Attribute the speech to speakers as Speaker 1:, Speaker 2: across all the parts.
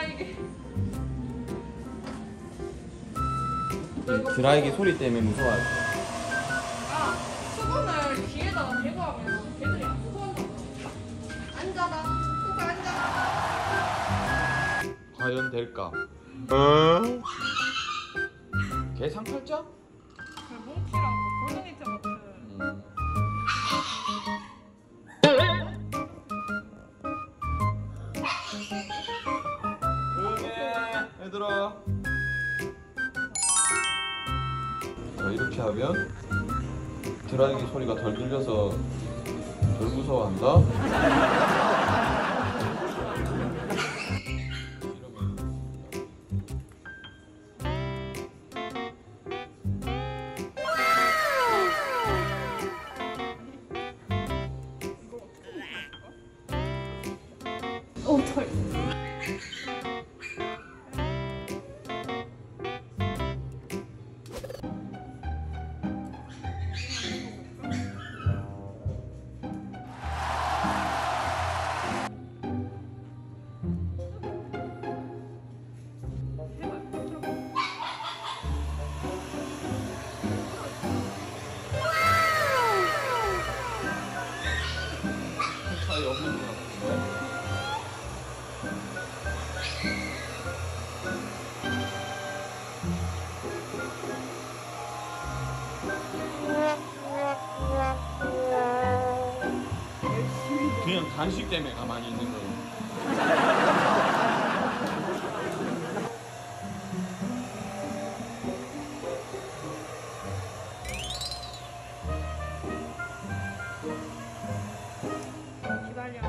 Speaker 1: 드라이기.
Speaker 2: 드라이기 소리 때문에 무서워요.
Speaker 1: 아, 수건을 귀에다가 대고 하면 걔들이 안 무서워한다. 앉아봐. 꼭 앉아.
Speaker 2: 과연 될까? 개 상팔자?
Speaker 1: 그 뭉치랑 그 골든히트 같은.
Speaker 2: 응애 얘들아. 자, 이렇게 하면 드라이기 소리가 덜 들려서 덜 무서워한다.
Speaker 1: 오, 털.
Speaker 2: 차이 없는 것 같은데. 그냥 간식 때문에 가만히 있는 거예요.
Speaker 1: 기다려.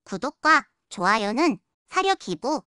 Speaker 3: 구독과 좋아요는 사료 기부